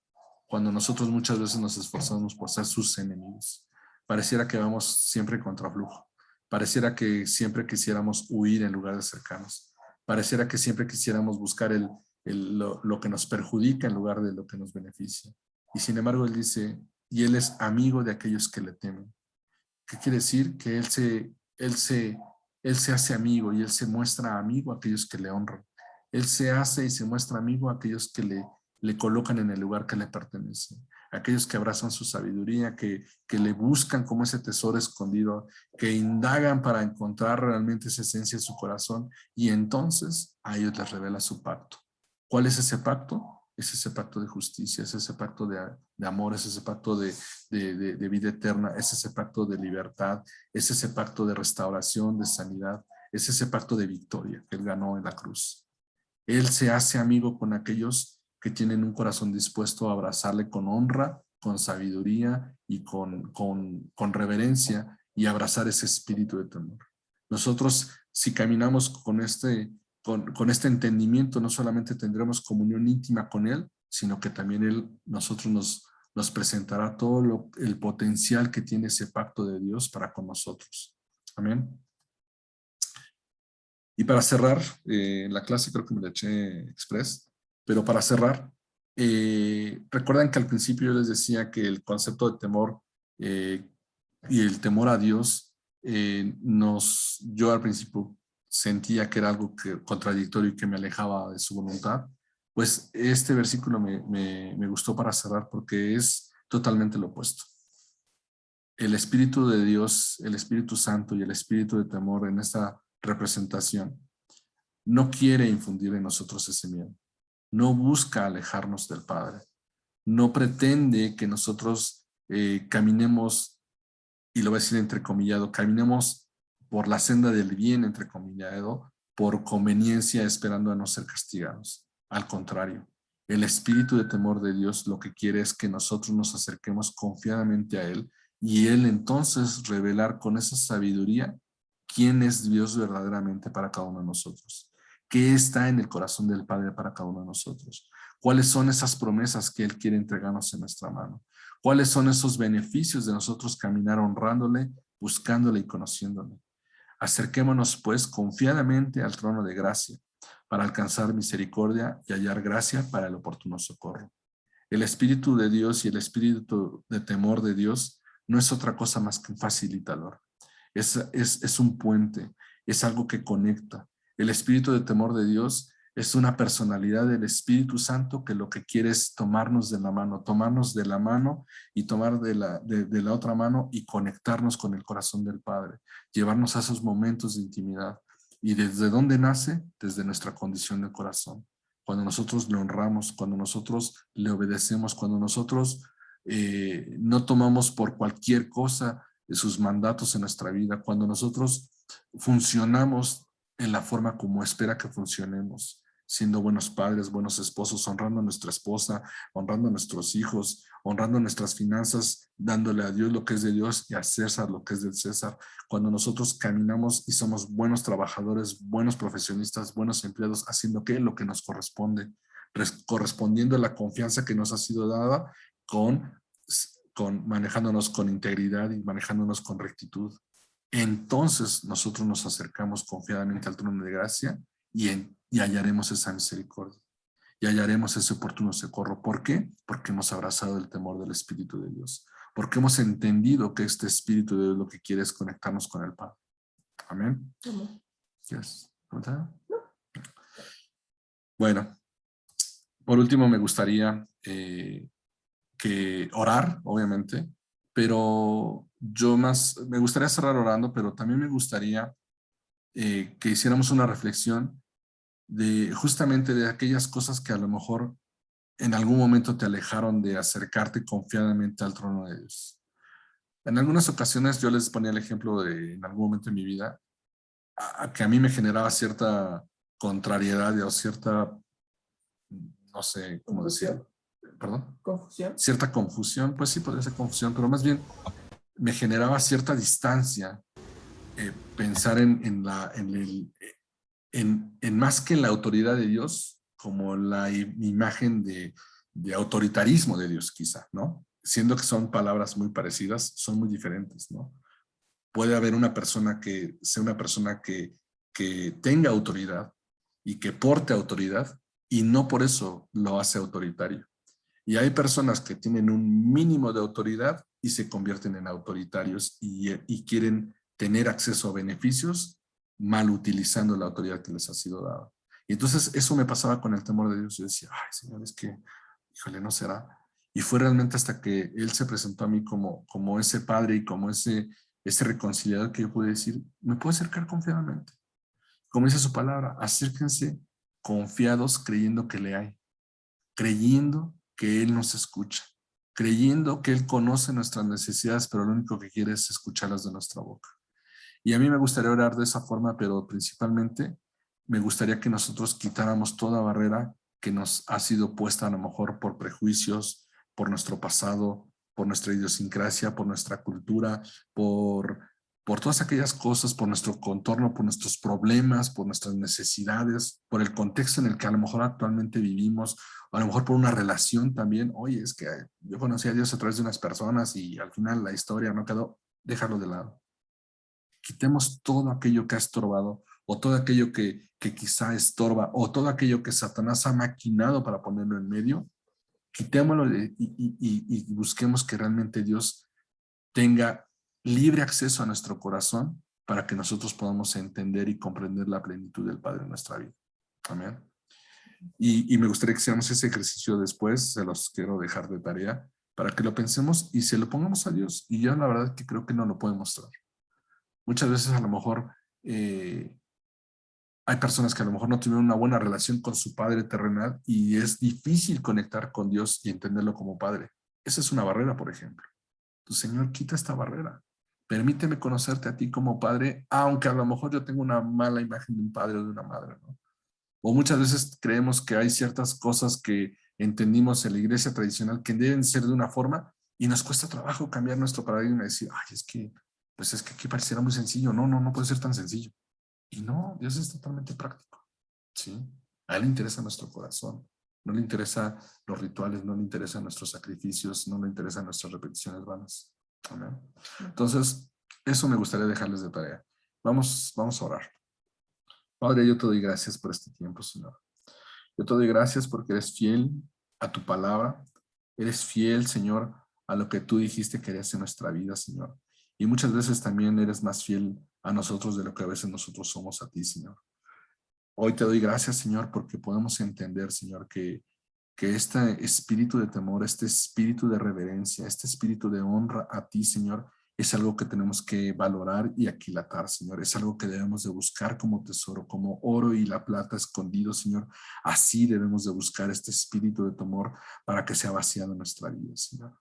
cuando nosotros muchas veces nos esforzamos por ser sus enemigos. Pareciera que vamos siempre contra flujo. Pareciera que siempre quisiéramos huir en lugares cercanos. Pareciera que siempre quisiéramos buscar lo que nos perjudica en lugar de lo que nos beneficia. Y sin embargo, Él dice, y Él es amigo de aquellos que le temen. ¿Qué quiere decir? Que él se hace amigo y Él se muestra amigo a aquellos que le honran. Él se hace y se muestra amigo a aquellos que le colocan en el lugar que le pertenece. Aquellos que abrazan su sabiduría, que le buscan como ese tesoro escondido, que indagan para encontrar realmente esa esencia de su corazón y entonces a ellos les revela su pacto. ¿Cuál es ese pacto? es ese pacto de justicia, es ese pacto de amor, es ese pacto de vida eterna, es ese pacto de libertad, es ese pacto de restauración, de sanidad, es ese pacto de victoria que Él ganó en la cruz. Él se hace amigo con aquellos que tienen un corazón dispuesto a abrazarle con honra, con sabiduría y con reverencia, y abrazar ese espíritu de temor. Nosotros, si caminamos con este entendimiento, no solamente tendremos comunión íntima con Él, sino que también nosotros nos presentará todo el potencial que tiene ese pacto de Dios para con nosotros. Amén. Y para cerrar, la clase creo que me la eché express, pero para cerrar, recuerdan que al principio yo les decía que el concepto de temor y el temor a Dios, yo al principio sentía que era algo contradictorio y que me alejaba de su voluntad. Pues este versículo me gustó para cerrar porque es totalmente lo opuesto. El Espíritu de Dios, el Espíritu Santo y el Espíritu de temor en esta representación no quiere infundir en nosotros ese miedo, no busca alejarnos del Padre, no pretende que nosotros caminemos, y lo voy a decir entrecomillado, caminemos por la senda del bien, entrecomillado, por conveniencia, esperando a no ser castigados. Al contrario, el espíritu de temor de Dios lo que quiere es que nosotros nos acerquemos confiadamente a Él, y Él entonces revelar con esa sabiduría quién es Dios verdaderamente para cada uno de nosotros. ¿Qué está en el corazón del Padre para cada uno de nosotros? ¿Cuáles son esas promesas que Él quiere entregarnos en nuestra mano? ¿Cuáles son esos beneficios de nosotros caminar honrándole, buscándole y conociéndole? Acerquémonos pues confiadamente al trono de gracia para alcanzar misericordia y hallar gracia para el oportuno socorro. El Espíritu de Dios y el Espíritu de temor de Dios no es otra cosa más que un facilitador. Es un puente, es algo que conecta. El Espíritu de temor de Dios es una personalidad del Espíritu Santo que lo que quiere es tomarnos de la mano y tomar de la otra mano y conectarnos con el corazón del Padre, llevarnos a esos momentos de intimidad. ¿Y desde dónde nace? Desde nuestra condición de corazón. Cuando nosotros le honramos, cuando nosotros le obedecemos, cuando nosotros no tomamos por cualquier cosa sus mandatos en nuestra vida, cuando nosotros funcionamos en la forma como espera que funcionemos, siendo buenos padres, buenos esposos, honrando a nuestra esposa, honrando a nuestros hijos, honrando nuestras finanzas, dándole a Dios lo que es de Dios y a César lo que es del César. Cuando nosotros caminamos y somos buenos trabajadores, buenos profesionistas, buenos empleados, haciendo ¿qué? Lo que nos corresponde, correspondiendo a la confianza que nos ha sido dada con manejándonos con integridad y manejándonos con rectitud. Entonces nosotros nos acercamos confiadamente al trono de gracia y hallaremos esa misericordia y hallaremos ese oportuno socorro. ¿Por qué? Porque hemos abrazado el temor del Espíritu de Dios, porque hemos entendido que este Espíritu de Dios lo que quiere es conectarnos con el Padre. Amén. Yes. Bueno, por último me gustaría que orar, obviamente, pero me gustaría cerrar orando, pero también me gustaría que hiciéramos una reflexión justamente de aquellas cosas que a lo mejor en algún momento te alejaron de acercarte confiadamente al trono de Dios. En algunas ocasiones yo les ponía el ejemplo de en algún momento de mi vida que a mí me generaba cierta contrariedad o cierta, no sé cómo decirlo, perdón. ¿Confusión? Cierta confusión, pues sí podría ser confusión, pero más bien me generaba cierta distancia pensar en más que en la autoridad de Dios, como la imagen de autoritarismo de Dios, quizá, ¿no? Siendo que son palabras muy parecidas, son muy diferentes, ¿no? Puede haber una persona que sea una persona que tenga autoridad y que porte autoridad y no por eso lo hace autoritario. Y hay personas que tienen un mínimo de autoridad y se convierten en autoritarios y quieren tener acceso a beneficios mal utilizando la autoridad que les ha sido dada. Y entonces eso me pasaba con el temor de Dios. Yo decía, ay, Señor, es que, híjole, no será. Y fue realmente hasta que Él se presentó a mí como ese Padre y como ese reconciliador que yo pude decir, me puedo acercar confiadamente. Como dice su palabra, acérquense confiados creyendo que le hay. creyendo que Él nos escucha, creyendo que Él conoce nuestras necesidades, pero lo único que quiere es escucharlas de nuestra boca. Y a mí me gustaría orar de esa forma, pero principalmente me gustaría que nosotros quitáramos toda barrera que nos ha sido puesta a lo mejor por prejuicios, por nuestro pasado, por nuestra idiosincrasia, por nuestra cultura, por todas aquellas cosas, por nuestro contorno, por nuestros problemas, por nuestras necesidades, por el contexto en el que a lo mejor actualmente vivimos, o a lo mejor por una relación también. Oye, es que yo conocí a Dios a través de unas personas y al final la historia no quedó, déjalo de lado. Quitemos todo aquello que ha estorbado, o todo aquello que quizá estorba, o todo aquello que Satanás ha maquinado para ponerlo en medio. Quitémoslo y busquemos que realmente Dios tenga libre acceso a nuestro corazón para que nosotros podamos entender y comprender la plenitud del Padre en nuestra vida. Amén. Y me gustaría que hiciéramos ese ejercicio después, se los quiero dejar de tarea, para que lo pensemos y se lo pongamos a Dios. Y yo la verdad que creo que no lo puede mostrar. Muchas veces a lo mejor hay personas que a lo mejor no tuvieron una buena relación con su padre terrenal y es difícil conectar con Dios y entenderlo como padre. Esa es una barrera, por ejemplo. Tu Señor, quita esta barrera. Permíteme conocerte a ti como padre, aunque a lo mejor yo tengo una mala imagen de un padre o de una madre, ¿no? O muchas veces creemos que hay ciertas cosas que entendimos en la iglesia tradicional que deben ser de una forma y nos cuesta trabajo cambiar nuestro paradigma y decir, ay, pues es que aquí pareciera muy sencillo. No, no, no puede ser tan sencillo. Y no, Dios es totalmente práctico, ¿sí? A Él le interesa nuestro corazón, no le interesa los rituales, no le interesan nuestros sacrificios, no le interesan nuestras repeticiones vanas. Amén. Entonces, eso me gustaría dejarles de tarea. Vamos a orar. Padre, yo te doy gracias por este tiempo, Señor. Yo te doy gracias porque eres fiel a tu palabra. Eres fiel, Señor, a lo que tú dijiste que harías en nuestra vida, Señor. Y muchas veces también eres más fiel a nosotros de lo que a veces nosotros somos a ti, Señor. Hoy te doy gracias, Señor, porque podemos entender, Señor, que este espíritu de temor, este espíritu de reverencia, este espíritu de honra a ti, Señor, es algo que tenemos que valorar y aquilatar, Señor. Es algo que debemos de buscar como tesoro, como oro y la plata escondido, Señor. Así debemos de buscar este espíritu de temor para que sea vaciado en nuestra vida, Señor.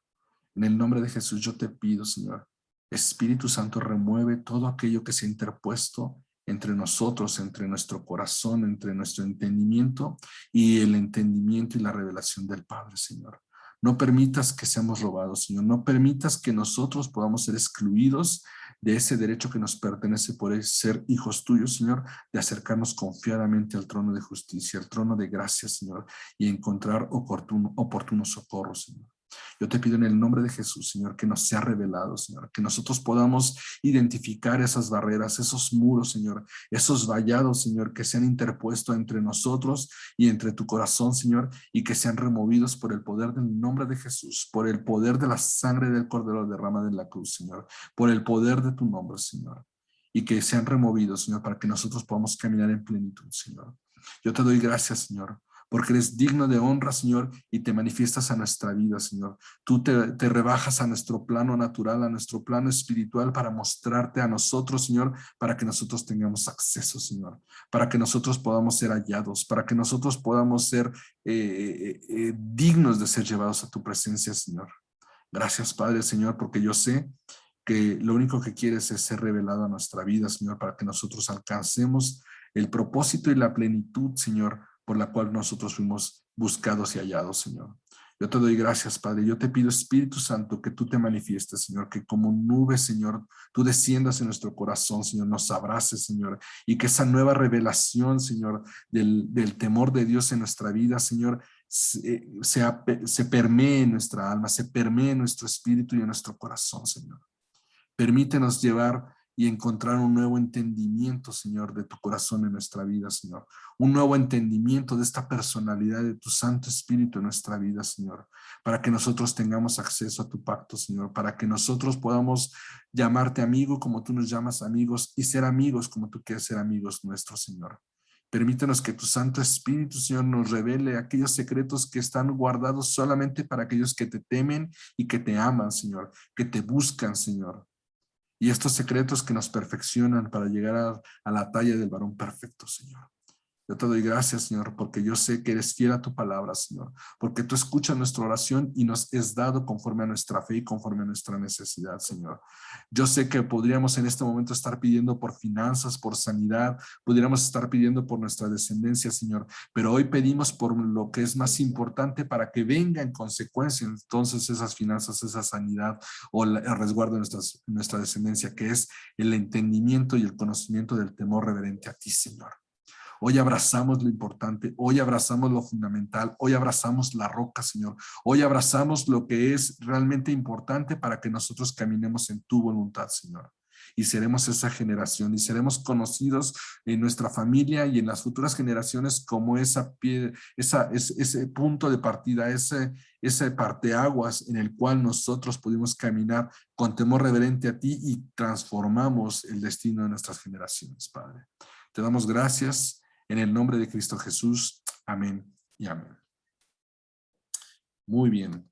En el nombre de Jesús yo te pido, Señor, Espíritu Santo, remueve todo aquello que se ha interpuesto entre nosotros, entre nuestro corazón, entre nuestro entendimiento y el entendimiento y la revelación del Padre, Señor. No permitas que seamos robados, Señor. No permitas que nosotros podamos ser excluidos de ese derecho que nos pertenece por ser hijos tuyos, Señor, de acercarnos confiadamente al trono de justicia, al trono de gracia, Señor, y encontrar oportuno socorro, Señor. Yo te pido en el nombre de Jesús, Señor, que nos sea revelado, Señor, que nosotros podamos identificar esas barreras, esos muros, Señor, esos vallados, Señor, que se han interpuesto entre nosotros y entre tu corazón, Señor, y que sean removidos por el poder del nombre de Jesús, por el poder de la sangre del Cordero derramada en la cruz, Señor, por el poder de tu nombre, Señor, y que sean removidos, Señor, para que nosotros podamos caminar en plenitud, Señor. Yo te doy gracias, Señor, porque eres digno de honra, Señor, y te manifiestas a nuestra vida, Señor. Tú te rebajas a nuestro plano natural, a nuestro plano espiritual para mostrarte a nosotros, Señor, para que nosotros tengamos acceso, Señor, para que nosotros podamos ser hallados, para que nosotros podamos ser dignos de ser llevados a tu presencia, Señor. Gracias, Padre, Señor, porque yo sé que lo único que quieres es ser revelado a nuestra vida, Señor, para que nosotros alcancemos el propósito y la plenitud, Señor, por la cual nosotros fuimos buscados y hallados, Señor. Yo te doy gracias, Padre. Yo te pido, Espíritu Santo, que tú te manifiestes, Señor, que como nube, Señor, tú desciendas en nuestro corazón, Señor, nos abraces, Señor, y que esa nueva revelación, Señor, del temor de Dios en nuestra vida, Señor, se permee en nuestra alma, se permee en nuestro espíritu y en nuestro corazón, Señor. Permítenos llevar y encontrar un nuevo entendimiento, Señor, de tu corazón en nuestra vida, Señor. Un nuevo entendimiento de esta personalidad de tu Santo Espíritu en nuestra vida, Señor. Para que nosotros tengamos acceso a tu pacto, Señor. Para que nosotros podamos llamarte amigo como tú nos llamas amigos y ser amigos como tú quieres ser amigos nuestros, Señor. Permítenos que tu Santo Espíritu, Señor, nos revele aquellos secretos que están guardados solamente para aquellos que te temen y que te aman, Señor, que te buscan, Señor. Y estos secretos que nos perfeccionan para llegar a la talla del varón perfecto, Señor. Yo te doy gracias, Señor, porque yo sé que eres fiel a tu palabra, Señor, porque tú escuchas nuestra oración y nos es dado conforme a nuestra fe y conforme a nuestra necesidad, Señor. Yo sé que podríamos en este momento estar pidiendo por finanzas, por sanidad, pudiéramos estar pidiendo por nuestra descendencia, Señor, pero hoy pedimos por lo que es más importante para que venga en consecuencia entonces esas finanzas, esa sanidad o el resguardo de nuestra descendencia, que es el entendimiento y el conocimiento del temor reverente a ti, Señor. Hoy abrazamos lo importante, hoy abrazamos lo fundamental, hoy abrazamos la roca, Señor. Hoy abrazamos lo que es realmente importante para que nosotros caminemos en tu voluntad, Señor. Y seremos esa generación y seremos conocidos en nuestra familia y en las futuras generaciones como ese punto de partida, ese parteaguas en el cual nosotros pudimos caminar con temor reverente a ti y transformamos el destino de nuestras generaciones, Padre. Te damos gracias. En el nombre de Cristo Jesús. Amén y amén. Muy bien.